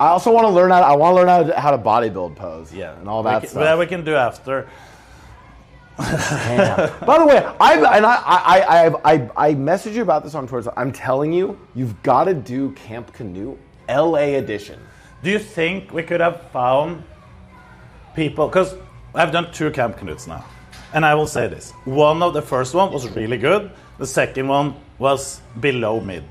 I also want to learn how to bodybuild pose. Yeah, and all that stuff. That we can do after. By the way, I messaged you about this on Twitter. I'm telling you, you've got to do Camp Canoe LA edition. Do you think we could have found people? Because I've done 2 Camp Canoes now, and I will say this: the first one was really good. The second one was below mid,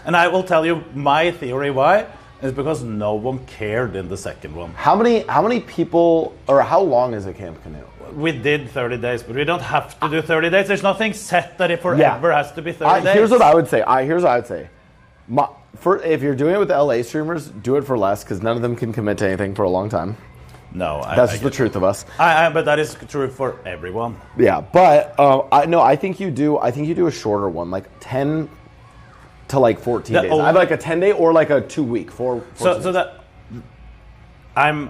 and I will tell you my theory why. It's because no one cared in the second one. How many people, or how long is a Camp Canoe? We did 30 days, but we don't have to do 30 days. There's nothing set that it forever has to be 30 days. Here's what I would say. If you're doing it with the LA streamers, do it for less, because none of them can commit to anything for a long time. No, that's just the truth of us. But that is true for everyone. Yeah, but I think you do a shorter one, like 10 to like 14 days. I have like a 10-day or like a 2-week. So that I'm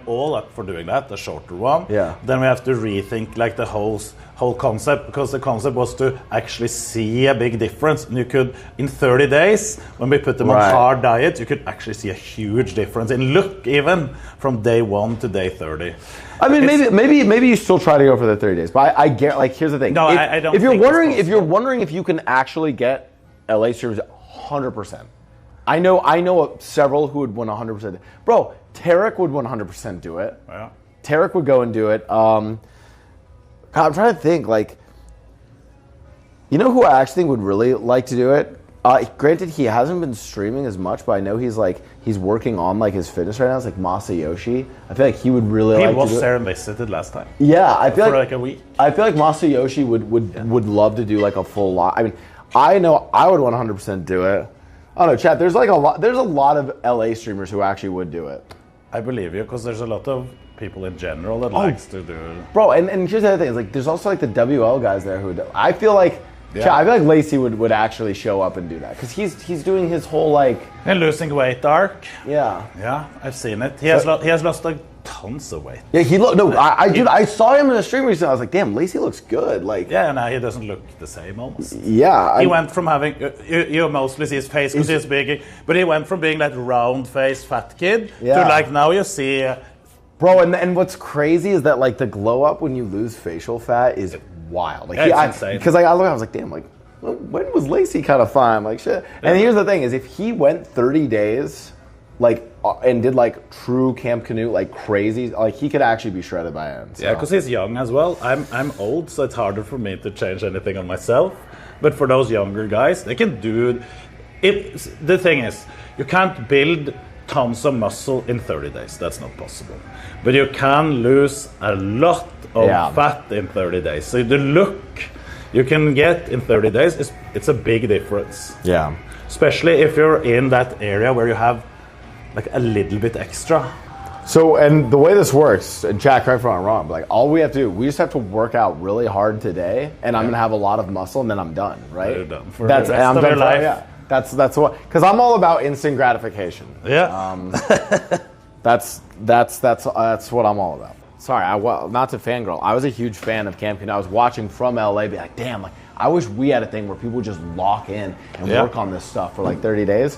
all up for doing that, the shorter one. Yeah. Then we have to rethink like the whole concept, because the concept was to actually see a big difference. And you could, in 30 days, when we put them on hard diet, you could actually see a huge difference in look, even from day 1 to day 30. I mean, maybe you still try to go for the 30 days, but I get, like, here's the thing. No, I don't. If you're wondering if you can actually get LA streamers 100%. I know several who would 100%. Bro, Tarek would 100% do it. Yeah. Tarek would go and do it. God, I'm trying to think, like, you know who I actually think would really like to do it? Granted, he hasn't been streaming as much, but I know he's working on like his fitness right now. It's like Masayoshi. I feel like he would really like to do it. He was there and visited last time. Yeah, I feel like a week. I feel like Masayoshi would love to do like a full lot. I mean, I know I would 100% do it. I don't know, chat. There's a lot of LA streamers who actually would do it. I believe you, because there's a lot of people in general that likes to do it. Bro, and here's the other thing: is like there's also like the WL guys there who do. I feel like Lacey would actually show up and do that, because he's doing his whole like and losing weight arc. Yeah, I've seen it. He has lost like tons of weight. Yeah, I saw him in the stream recently. I was like, damn, Lacey looks good. Like, yeah, now he doesn't look the same almost. Yeah, he went from having you mostly see his face because he's big, but he went from being that round faced fat kid to like now you see. Bro, and what's crazy is that like the glow up when you lose facial fat is wild. Like, it's insane. Because like I was like, damn, like when was Lacey kind of fine? Like shit. Yeah. And here's the thing: is if he went 30 days, like and did like true Camp Canoe like crazy, like he could actually be shredded by end. So. Yeah, because he's young as well. I'm old, so it's harder for me to change anything on myself. But for those younger guys, they can do it. The thing is, you can't build tons of muscle in 30 days. That's not possible. But you can lose a lot of fat in 30 days. So the look you can get in 30 days it's a big difference. Yeah. Especially if you're in that area where you have like a little bit extra. So, and the way this works, and Jack, correct me if I'm wrong, but like all we have to do, we just have to work out really hard today, and I'm gonna have a lot of muscle, and then I'm done, right? You're done for the rest of your life. Yeah. That's what, because I'm all about instant gratification. Yeah. That's what I'm all about. Sorry, not to fangirl. I was a huge fan of Camp Canoe. I was watching from LA, be like, damn, like I wish we had a thing where people just lock in and work on this stuff for like 30 days.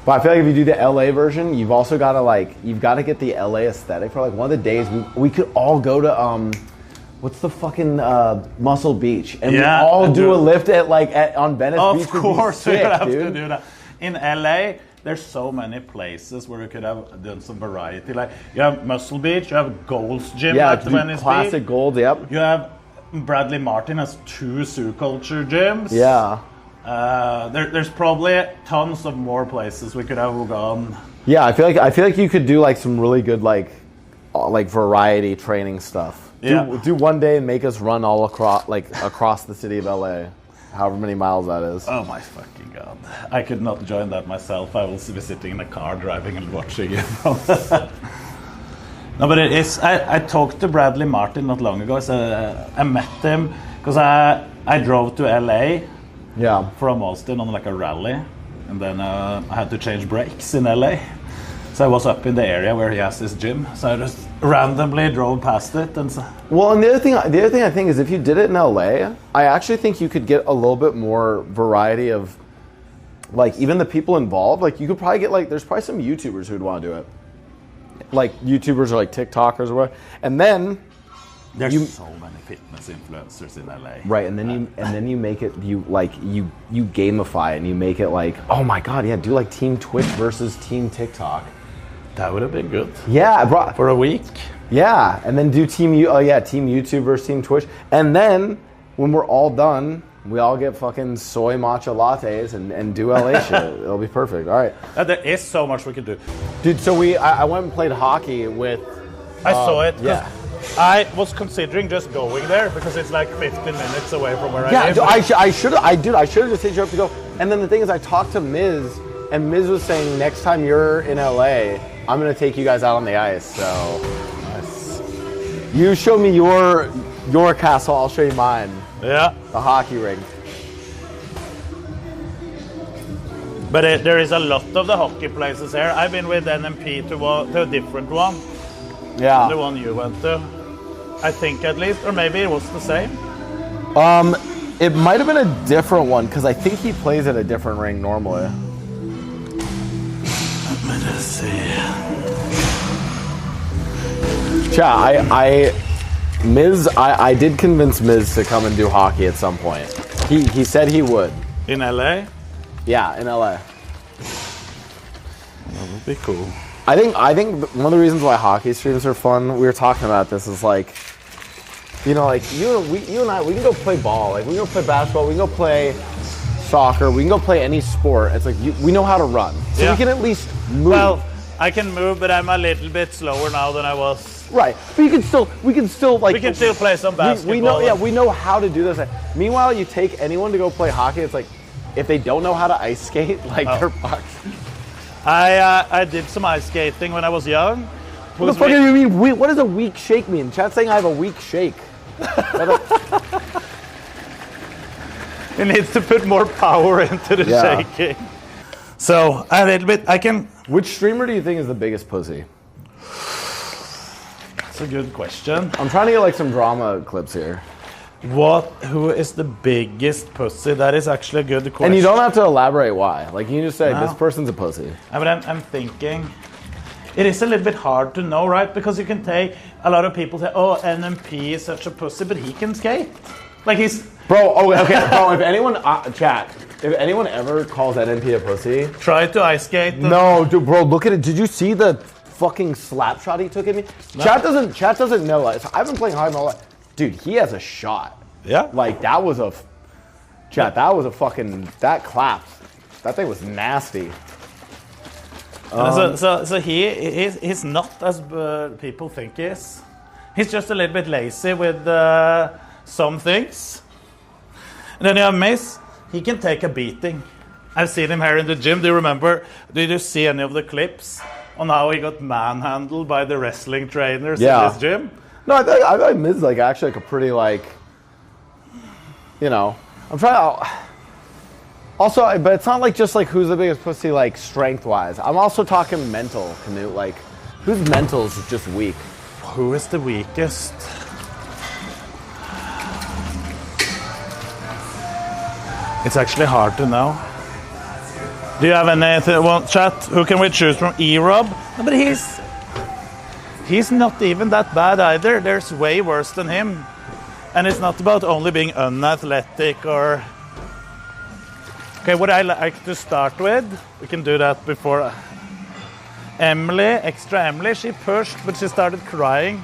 But I feel like if you do the LA version, you've also got to get the LA aesthetic for like one of the days. We could all go to what's the fucking Muscle Beach, and we all do a lift on Venice Beach. Of course, we have dude. to do that. In LA, there's so many places where you could have done some variety. Like you have Muscle Beach, you have Gold's Gym at the Venice classic Beach. Gold. Yep. You have Bradley Martin has 2 Zoo Culture gyms. Yeah. There's probably tons of more places we could have gone. Yeah, I feel like you could do like some really good like variety training stuff. Do one day and make us run all across the city of LA, however many miles that is. Oh my fucking god! I could not join that myself. I will be sitting in a car driving and watching it. No, but it is. I talked to Bradley Martin not long ago. So I met him because I drove to LA. Yeah. From Austin on like a rally, and then I had to change brakes in LA. So I was up in the area where he has his gym. So I just randomly drove past it. And well, and the other thing I think is if you did it in LA, I actually think you could get a little bit more variety of like even the people involved, like you could probably get like there's probably some YouTubers who'd want to do it, like YouTubers or like TikTokers or what, and then there's so many fitness influencers in LA. Right, and then you make it you gamify it and you make it like, oh my god, yeah, do like Team Twitch versus Team TikTok. That would have been good. Yeah, for a week. Yeah, and then do Team YouTube versus Team Twitch, and then when we're all done, we all get fucking soy matcha lattes and do LA shit. It'll be perfect. All right. There is so much we can do. Dude, so I went and played hockey with... I saw it. Yeah. I was considering just going there because it's like 15 minutes away from where I live. Yeah, I should have just hit you up to go. And then the thing is, I talked to Miz, and Miz was saying, next time you're in LA, I'm going to take you guys out on the ice. So nice. You show me your castle, I'll show you mine. Yeah. The hockey rink. But there is a lot of the hockey places here. I've been with NMP to a different one. Yeah. The one you went to. I think at least, or maybe it was the same. It might have been a different one because I think he plays at a different ring normally. Let me just see. Yeah, I did convince Miz to come and do hockey at some point. He said he would. In LA? Yeah, in LA. That would be cool. I think one of the reasons why hockey streams are fun, we were talking about this, is like, you know, like you and I, we can go play ball, like we can go play basketball, we can go play soccer, we can go play any sport. It's like we know how to run, so we can at least move. Well, I can move, but I'm a little bit slower now than I was. Right, but we can still like we can still play some basketball. We know how to do this. Meanwhile, you take anyone to go play hockey, it's like if they don't know how to ice skate, like they're fucked. I did some ice skating when I was young. What the fuck do you mean? What does a weak shake mean? Chat's saying I have a weak shake. It needs to put more power into the shaking. So a little bit, I can. Which streamer do you think is the biggest pussy? That's a good question. I'm trying to get like some drama clips here. Who is the biggest pussy? That is actually a good question. And you don't have to elaborate why. Like you can just say this person's a pussy. But I'm thinking, it is a little bit hard to know, right? Because you can take a lot of people say, "Oh, NMP is such a pussy," but he can skate. Like he's bro. Okay, bro. If anyone if anyone ever calls NMP a pussy, try to ice skate. No, dude, bro. Look at it. Did you see the fucking slap shot he took at me? No. Chat doesn't know. Like, I've been playing hockey my whole life. Dude, he has a shot. Yeah. Like that was a fucking that clapped. That thing was nasty. So he's not as people think he is. He's just a little bit lazy with some things. And then you have Mace. He can take a beating. I've seen him here in the gym. Do you remember? Did you see any of the clips on how he got manhandled by the wrestling trainers in his gym? No, I think Miz like actually like a pretty like, you know, I'm trying to. Also, but it's not like just like who's the biggest pussy like strength wise. I'm also talking mental, Canute. Like, whose mental is just weak? Who is the weakest? It's actually hard to know. Do you have anything? Well, chat. Who can we choose from? E-Rob? No, but he's not even that bad either. There's way worse than him. And it's not about only being unathletic or... Okay, what I like to start with, we can do that before... Emily, extra Emily, she pushed, but she started crying.